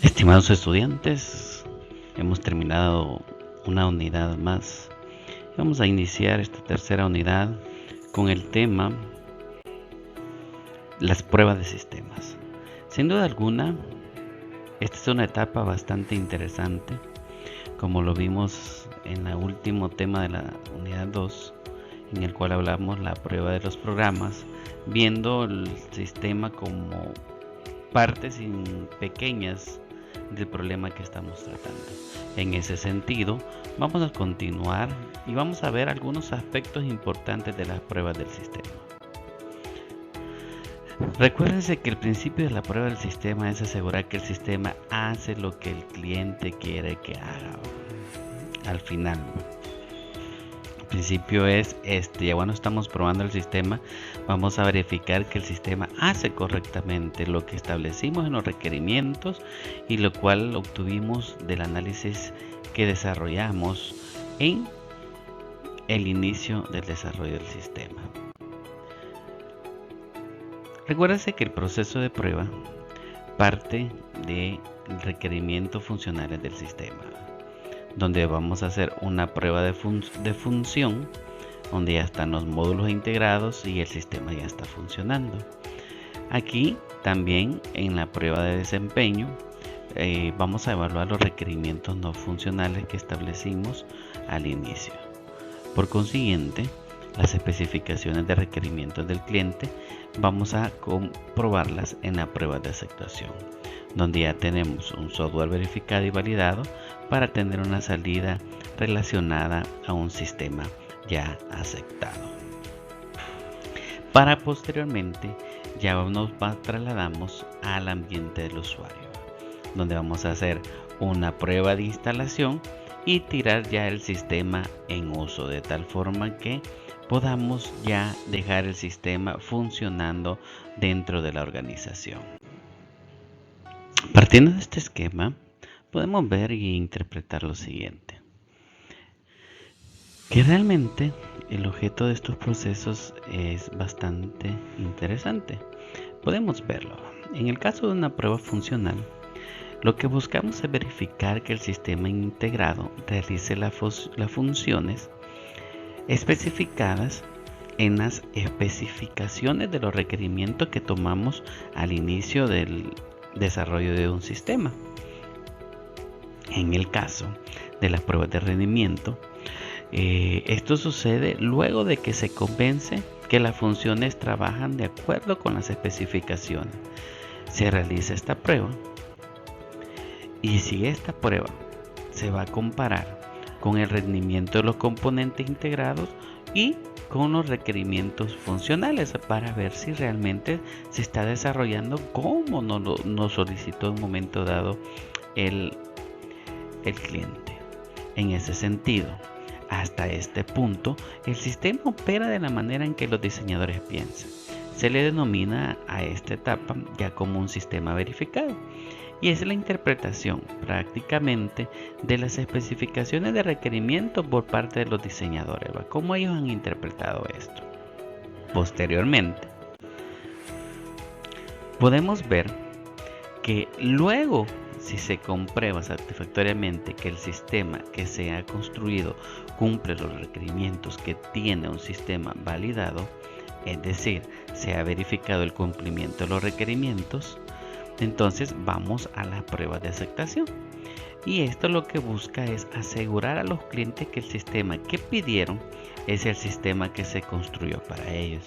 Estimados estudiantes, hemos terminado una unidad más. Vamos a iniciar esta tercera unidad con el tema las pruebas de sistemas. Sin duda alguna, esta es una etapa bastante interesante, como lo vimos en el último tema de la unidad 2, en el cual hablamos la prueba de los programas, viendo el sistema como partes pequeñas del problema que estamos tratando. En ese sentido, vamos a continuar y vamos a ver algunos aspectos importantes de las pruebas del sistema. Recuérdense que el principio de la prueba del sistema es asegurar que el sistema hace lo que el cliente quiere que haga. Al final, el principio es ya cuando estamos probando el sistema, vamos a verificar que el sistema hace correctamente lo que establecimos en los requerimientos y lo cual obtuvimos del análisis que desarrollamos en el inicio del desarrollo del sistema. Recuérdense que el proceso de prueba parte de requerimientos funcionales del sistema, donde vamos a hacer una prueba de función, donde ya están los módulos integrados y el sistema ya está funcionando. Aquí también en la prueba de desempeño vamos a evaluar los requerimientos no funcionales que establecimos al inicio. Por consiguiente, las especificaciones de requerimientos del cliente vamos a comprobarlas en la prueba de aceptación, donde ya tenemos un software verificado y validado para tener una salida relacionada a un sistema ya aceptado. Para posteriormente ya nos trasladamos al ambiente del usuario, donde vamos a hacer una prueba de instalación y tirar ya el sistema en uso, de tal forma que podamos ya dejar el sistema funcionando dentro de la organización. Partiendo de este esquema, podemos ver y interpretar lo siguiente: que realmente el objeto de estos procesos es bastante interesante. Podemos verlo. En el caso de una prueba funcional, lo que buscamos es verificar que el sistema integrado realice las funciones especificadas en las especificaciones de los requerimientos que tomamos al inicio del desarrollo de un sistema. En el caso de las pruebas de rendimiento, esto sucede luego de que se convence que las funciones trabajan de acuerdo con las especificaciones. Se realiza esta prueba y si esta prueba se va a comparar con el rendimiento de los componentes integrados y con los requerimientos funcionales para ver si realmente se está desarrollando como nos solicitó en un momento dado el cliente. En ese sentido, hasta este punto, el sistema opera de la manera en que los diseñadores piensan. Se le denomina a esta etapa ya como un sistema verificado. Y es la interpretación prácticamente de las especificaciones de requerimientos por parte de los diseñadores. ¿Cómo ellos han interpretado esto? Posteriormente, podemos ver que luego, si se comprueba satisfactoriamente que el sistema que se ha construido cumple los requerimientos que tiene un sistema validado, es decir, se ha verificado el cumplimiento de los requerimientos, entonces vamos a la prueba de aceptación. Y esto lo que busca es asegurar a los clientes que el sistema que pidieron es el sistema que se construyó para ellos.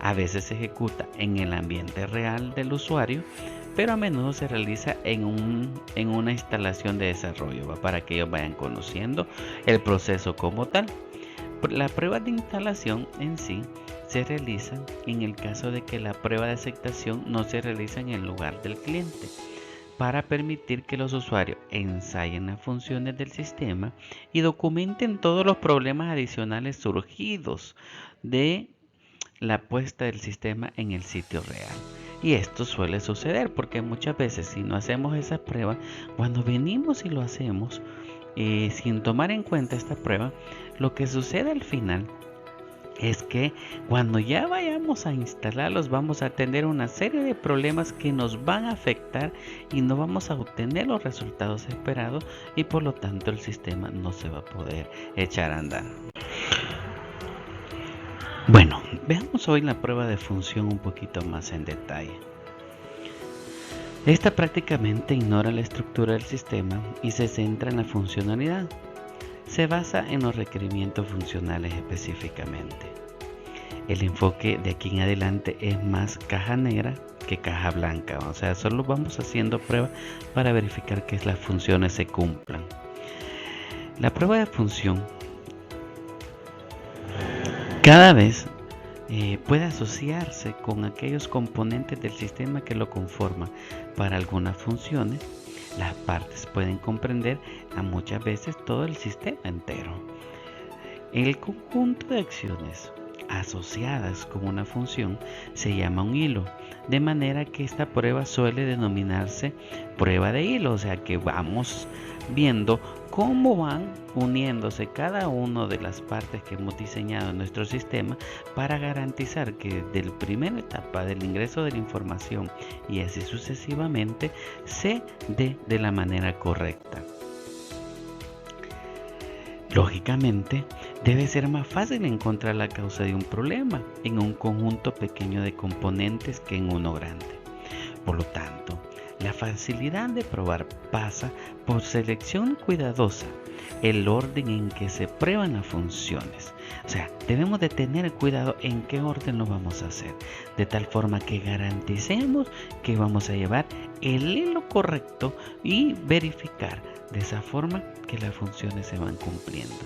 A veces se ejecuta en el ambiente real del usuario, pero a menudo se realiza en una instalación de desarrollo, para que ellos vayan conociendo el proceso como tal. La prueba de instalación en sí se realiza en el caso de que la prueba de aceptación no se realiza en el lugar del cliente, para permitir que los usuarios ensayen las funciones del sistema y documenten todos los problemas adicionales surgidos de la puesta del sistema en el sitio real. Y esto suele suceder porque muchas veces, si no hacemos esa prueba, cuando venimos y lo hacemos sin tomar en cuenta esta prueba, lo que sucede al final es que cuando ya vayamos a instalarlos vamos a tener una serie de problemas que nos van a afectar y no vamos a obtener los resultados esperados y por lo tanto el sistema no se va a poder echar a andar. Bueno, veamos hoy la prueba de función un poquito más en detalle. Esta prácticamente ignora la estructura del sistema y se centra en la funcionalidad. Se basa en los requerimientos funcionales específicamente. El enfoque de aquí en adelante es más caja negra que caja blanca, o sea, solo vamos haciendo pruebas para verificar que las funciones se cumplan. La prueba de función cada vez puede asociarse con aquellos componentes del sistema que lo conforman. Para algunas funciones, las partes pueden comprender a muchas veces todo el sistema entero. El conjunto de acciones asociadas con una función se llama un hilo, de manera que esta prueba suele denominarse prueba de hilo, o sea que vamos viendo cómo van uniéndose cada una de las partes que hemos diseñado en nuestro sistema para garantizar que desde la primera etapa del ingreso de la información y así sucesivamente se dé de la manera correcta. Lógicamente, debe ser más fácil encontrar la causa de un problema en un conjunto pequeño de componentes que en uno grande. Por lo tanto, la facilidad de probar pasa por selección cuidadosa, el orden en que se prueban las funciones. O sea, debemos de tener cuidado en qué orden lo vamos a hacer, de tal forma que garanticemos que vamos a llevar el hilo correcto y verificar de esa forma que las funciones se van cumpliendo.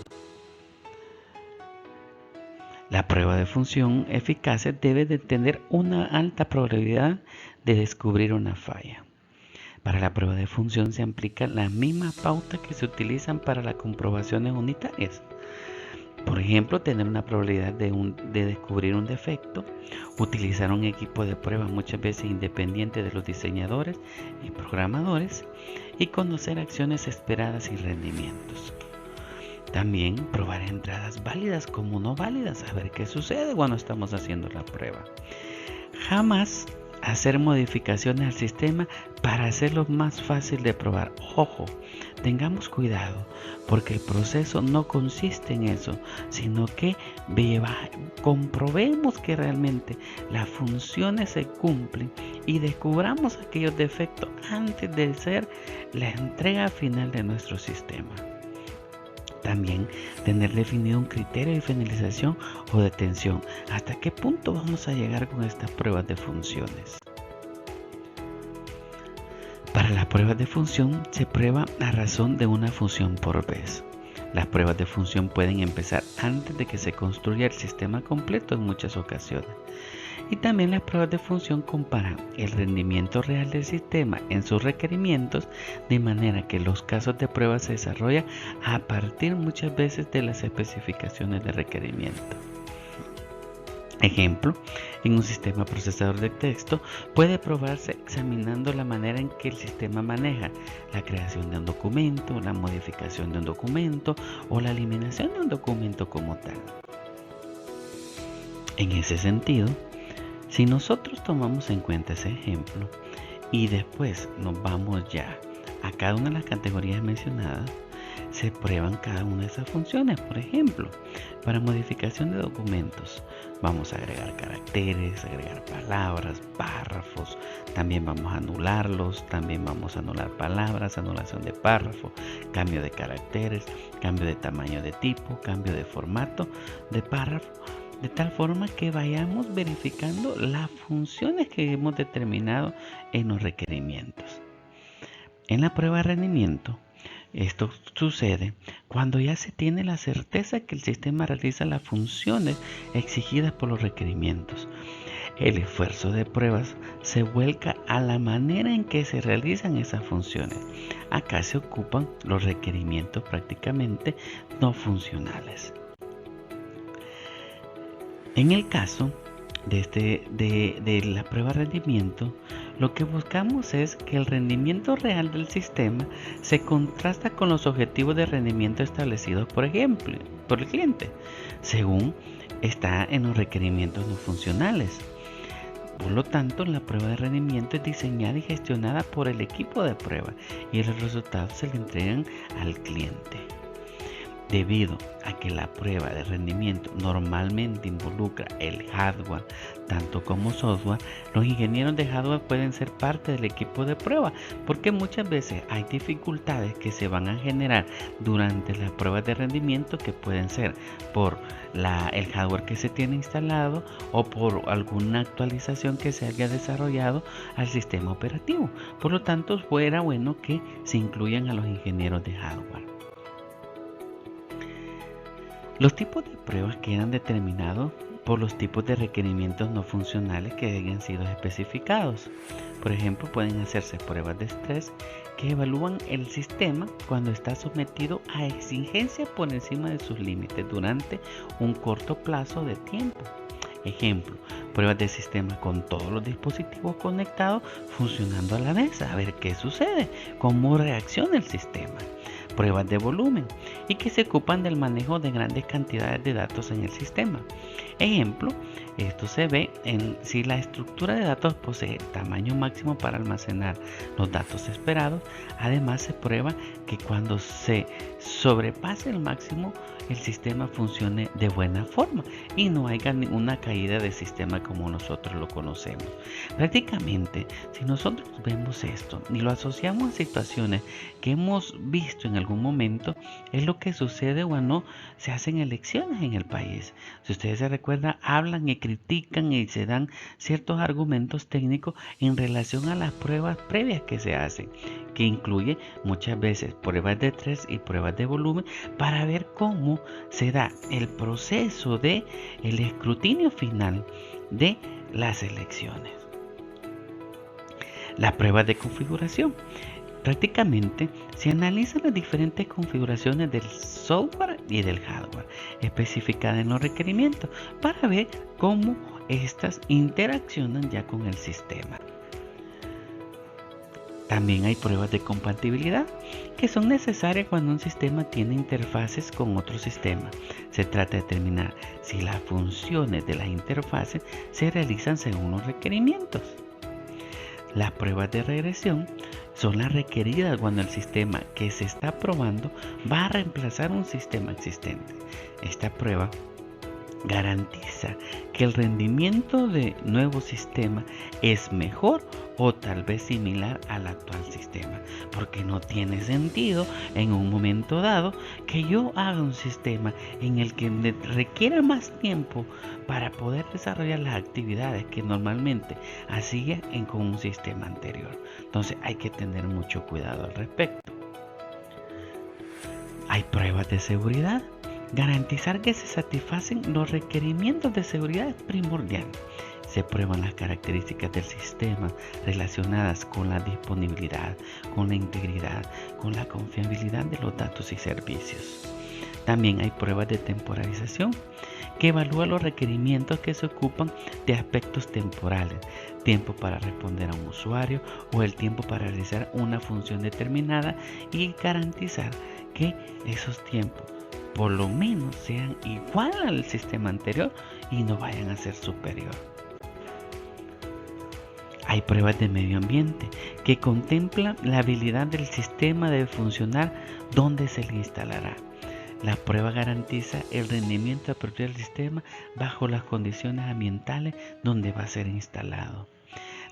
La prueba de función eficaz debe de tener una alta probabilidad de descubrir una falla. Para la prueba de función se aplican las mismas pautas que se utilizan para las comprobaciones unitarias. Por ejemplo, tener una probabilidad de descubrir un defecto, utilizar un equipo de prueba muchas veces independiente de los diseñadores y programadores y conocer acciones esperadas y rendimientos. También probar entradas válidas como no válidas, a ver qué sucede cuando estamos haciendo la prueba. Jamás hacer modificaciones al sistema para hacerlo más fácil de probar. Ojo, tengamos cuidado porque el proceso no consiste en eso, sino que comprobemos que realmente las funciones se cumplen y descubramos aquellos defectos antes de hacer la entrega final de nuestro sistema. También tener definido un criterio de finalización o detención. ¿Hasta qué punto vamos a llegar con estas pruebas de funciones? Para las pruebas de función se prueba a razón de una función por vez. Las pruebas de función pueden empezar antes de que se construya el sistema completo en muchas ocasiones. Y también las pruebas de función comparan el rendimiento real del sistema en sus requerimientos, de manera que los casos de prueba se desarrollan a partir muchas veces de las especificaciones de requerimiento. Ejemplo, en un sistema procesador de texto puede probarse examinando la manera en que el sistema maneja la creación de un documento, la modificación de un documento o la eliminación de un documento como tal. En ese sentido, si nosotros tomamos en cuenta ese ejemplo y después nos vamos ya a cada una de las categorías mencionadas, se prueban cada una de esas funciones. Por ejemplo, para modificación de documentos, vamos a agregar caracteres, agregar palabras, párrafos, también vamos a anularlos, también vamos a anular palabras, anulación de párrafo, cambio de caracteres, cambio de tamaño de tipo, cambio de formato de párrafo, de tal forma que vayamos verificando las funciones que hemos determinado en los requerimientos. En la prueba de rendimiento, esto sucede cuando ya se tiene la certeza que el sistema realiza las funciones exigidas por los requerimientos. El esfuerzo de pruebas se vuelca a la manera en que se realizan esas funciones. Acá se ocupan los requerimientos prácticamente no funcionales. En el caso de la prueba de rendimiento, Lo que buscamos es que el rendimiento real del sistema se contrasta con los objetivos de rendimiento establecidos, por ejemplo, por el cliente, según está en los requerimientos no funcionales. Por lo tanto, la prueba de rendimiento es diseñada y gestionada por el equipo de prueba y los resultados se le entregan al cliente. Debido a que la prueba de rendimiento normalmente involucra el hardware tanto como software, los ingenieros de hardware pueden ser parte del equipo de prueba porque muchas veces hay dificultades que se van a generar durante las pruebas de rendimiento que pueden ser por el hardware que se tiene instalado o por alguna actualización que se haya desarrollado al sistema operativo. Por lo tanto, fuera bueno que se incluyan a los ingenieros de hardware. Los tipos de pruebas quedan determinados por los tipos de requerimientos no funcionales que hayan sido especificados. Por ejemplo, pueden hacerse pruebas de estrés que evalúan el sistema cuando está sometido a exigencias por encima de sus límites durante un corto plazo de tiempo. Ejemplo, pruebas de sistema con todos los dispositivos conectados funcionando a la vez, a ver qué sucede, cómo reacciona el sistema. Pruebas de volumen y que se ocupan del manejo de grandes cantidades de datos en el sistema. Ejemplo, esto se ve en si la estructura de datos posee tamaño máximo para almacenar los datos esperados. Además, se prueba que cuando se sobrepase el máximo, el sistema funcione de buena forma y no haya ninguna caída del sistema como nosotros lo conocemos. Prácticamente, si nosotros vemos esto y lo asociamos a situaciones que hemos visto en algún momento, es lo que sucede cuando se hacen elecciones en el país. Si ustedes se recuerdan, hablan y critican y se dan ciertos argumentos técnicos en relación a las pruebas previas que se hacen, que incluye muchas veces pruebas de estrés y pruebas de volumen para ver cómo se da el proceso de el escrutinio final de las elecciones. Las pruebas de configuración. Prácticamente se analizan las diferentes configuraciones del software y del hardware especificadas en los requerimientos para ver cómo estas interaccionan ya con el sistema. También hay pruebas de compatibilidad que son necesarias cuando un sistema tiene interfaces con otro sistema. Se trata de determinar si las funciones de las interfaces se realizan según los requerimientos. Las pruebas de regresión son las requeridas cuando el sistema que se está probando va a reemplazar un sistema existente. Esta prueba garantiza que el rendimiento de nuevo sistema es mejor o tal vez similar al actual sistema, porque no tiene sentido en un momento dado que yo haga un sistema en el que me requiera más tiempo para poder desarrollar las actividades que normalmente hacía con un sistema anterior. Entonces hay que tener mucho cuidado al respecto. Hay pruebas de seguridad. Garantizar que se satisfacen los requerimientos de seguridad es primordial. Se prueban las características del sistema relacionadas con la disponibilidad, con la integridad, con la confiabilidad de los datos y servicios. También hay pruebas de temporalización que evalúan los requerimientos que se ocupan de aspectos temporales, tiempo para responder a un usuario o el tiempo para realizar una función determinada y garantizar que esos tiempos por lo menos sean igual al sistema anterior y no vayan a ser superior. Hay pruebas de medio ambiente que contemplan la habilidad del sistema de funcionar donde se le instalará. La prueba garantiza el rendimiento apropiado del sistema bajo las condiciones ambientales donde va a ser instalado.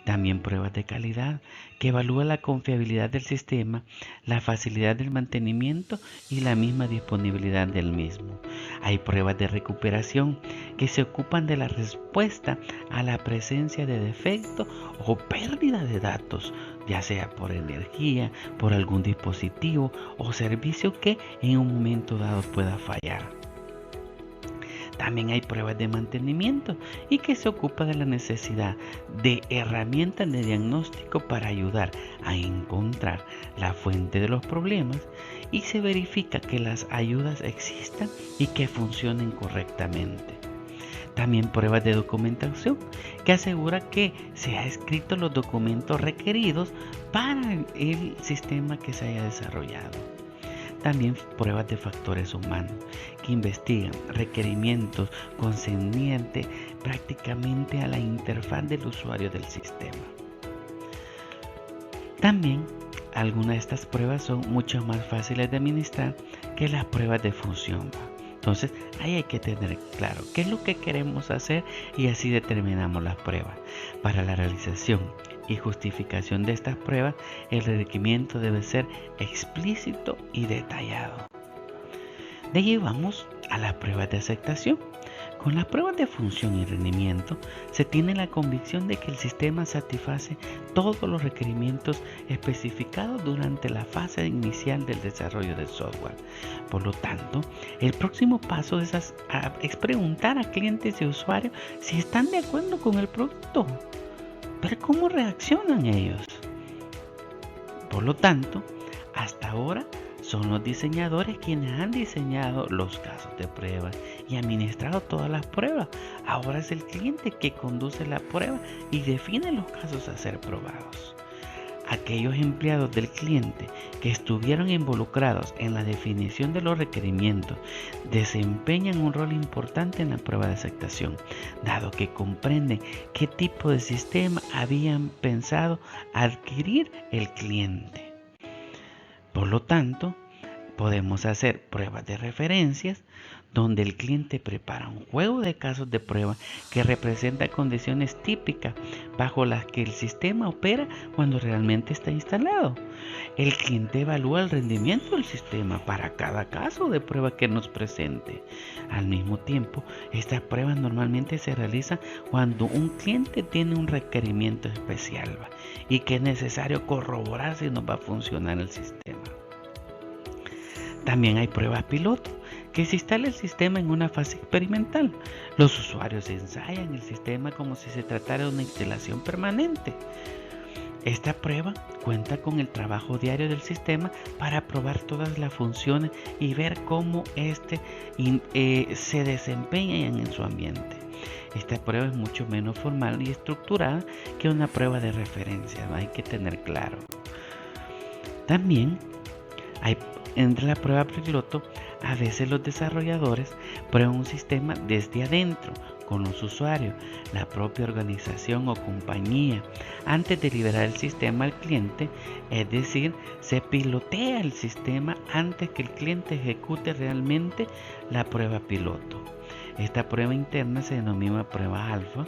También pruebas de calidad que evalúan la confiabilidad del sistema, la facilidad del mantenimiento y la misma disponibilidad del mismo. Hay pruebas de recuperación que se ocupan de la respuesta a la presencia de defectos o pérdida de datos, ya sea por energía, por algún dispositivo o servicio que en un momento dado pueda fallar. También hay pruebas de mantenimiento y que se ocupa de la necesidad de herramientas de diagnóstico para ayudar a encontrar la fuente de los problemas y se verifica que las ayudas existan y que funcionen correctamente. También pruebas de documentación, que asegura que se ha escrito los documentos requeridos para el sistema que se haya desarrollado. También pruebas de factores humanos, que investigan requerimientos concernientes prácticamente a la interfaz del usuario del sistema. También algunas de estas pruebas son mucho más fáciles de administrar que las pruebas de función. Entonces ahí hay que tener claro qué es lo que queremos hacer y así determinamos las pruebas. Para la realización y justificación de estas pruebas, el requerimiento debe ser explícito y detallado. De ahí vamos a las pruebas de aceptación. Con las pruebas de función y rendimiento se tiene la convicción de que el sistema satisface todos los requerimientos especificados durante la fase inicial del desarrollo del software. Por lo tanto, el próximo paso es preguntar a clientes y usuarios si están de acuerdo con el producto. Pero ¿cómo reaccionan ellos? Por lo tanto, hasta ahora son los diseñadores quienes han diseñado los casos de prueba y administrado todas las pruebas. Ahora es el cliente que conduce la prueba y define los casos a ser probados. Aquellos empleados del cliente que estuvieron involucrados en la definición de los requerimientos desempeñan un rol importante en la prueba de aceptación, dado que comprenden qué tipo de sistema habían pensado adquirir el cliente. Por lo tanto, podemos hacer pruebas de referencias donde el cliente prepara un juego de casos de prueba que representa condiciones típicas bajo las que el sistema opera cuando realmente está instalado. El cliente evalúa el rendimiento del sistema para cada caso de prueba que nos presente. Al mismo tiempo, estas pruebas normalmente se realizan cuando un cliente tiene un requerimiento especial y que es necesario corroborar si nos va a funcionar el sistema. También hay pruebas piloto, que se instala el sistema en una fase experimental. Los usuarios ensayan el sistema como si se tratara de una instalación permanente. Esta prueba cuenta con el trabajo diario del sistema para probar todas las funciones y ver cómo se desempeñan en su ambiente. Esta prueba es mucho menos formal y estructurada que una prueba de referencia, hay que tener claro. También entre la prueba piloto, a veces los desarrolladores prueban un sistema desde adentro, con los usuarios, la propia organización o compañía, antes de liberar el sistema al cliente, es decir, se pilotea el sistema antes que el cliente ejecute realmente la prueba piloto. Esta prueba interna se denomina prueba alfa.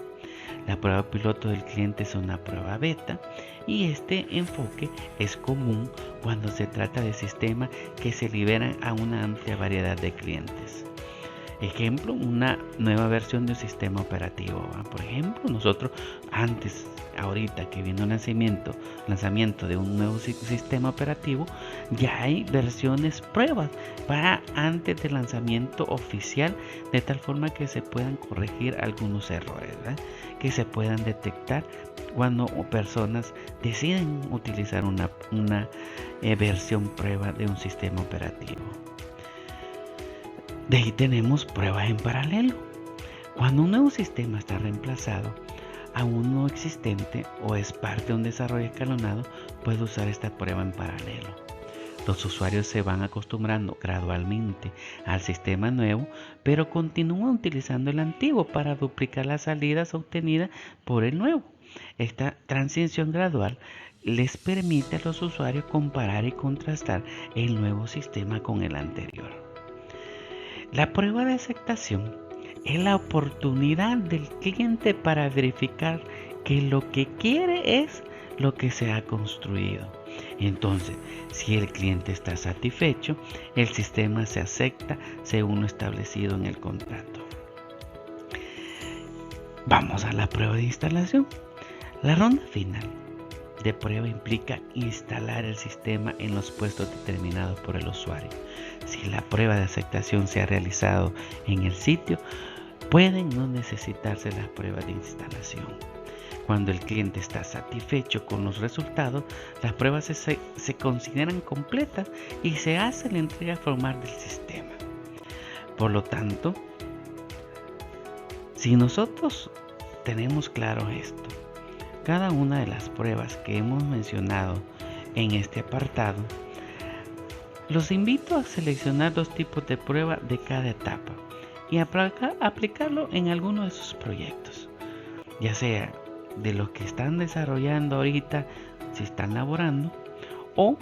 La prueba piloto del cliente es una prueba beta y este enfoque es común cuando se trata de sistemas que se liberan a una amplia variedad de clientes. Ejemplo, una nueva versión de un sistema operativo. Por ejemplo, nosotros ahorita que viene el lanzamiento de un nuevo sistema operativo, ya hay versiones pruebas para antes del lanzamiento oficial, de tal forma que se puedan corregir algunos errores, que se puedan detectar cuando personas deciden utilizar una versión prueba de un sistema operativo. De ahí tenemos pruebas en paralelo. Cuando un nuevo sistema está reemplazado a uno existente o es parte de un desarrollo escalonado, puede usar esta prueba en paralelo. Los usuarios se van acostumbrando gradualmente al sistema nuevo, pero continúan utilizando el antiguo para duplicar las salidas obtenidas por el nuevo. Esta transición gradual les permite a los usuarios comparar y contrastar el nuevo sistema con el anterior. La prueba de aceptación es la oportunidad del cliente para verificar que lo que quiere es lo que se ha construido. Entonces, si el cliente está satisfecho, el sistema se acepta según lo establecido en el contrato. Vamos a la prueba de instalación. La ronda final de prueba implica instalar el sistema en los puestos determinados por el usuario. Si la prueba de aceptación se ha realizado en el sitio, pueden no necesitarse las pruebas de instalación. Cuando el cliente está satisfecho con los resultados, las pruebas se consideran completas y se hace la entrega formal del sistema. Por lo tanto, Si nosotros tenemos claro esto, cada una de las pruebas que hemos mencionado en este apartado, los invito a seleccionar 2 tipos de prueba de cada etapa y aplicarlo en alguno de sus proyectos, ya sea de los que están desarrollando ahorita, si están laborando, o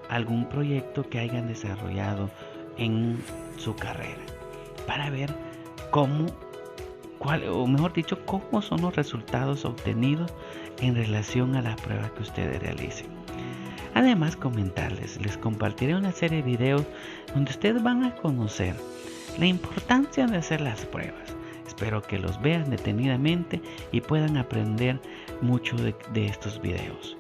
algún proyecto que hayan desarrollado en su carrera, para ver cómo son los resultados obtenidos en relación a las pruebas que ustedes realicen. Además, les compartiré una serie de videos donde ustedes van a conocer la importancia de hacer las pruebas. Espero que los vean detenidamente y puedan aprender mucho de estos videos.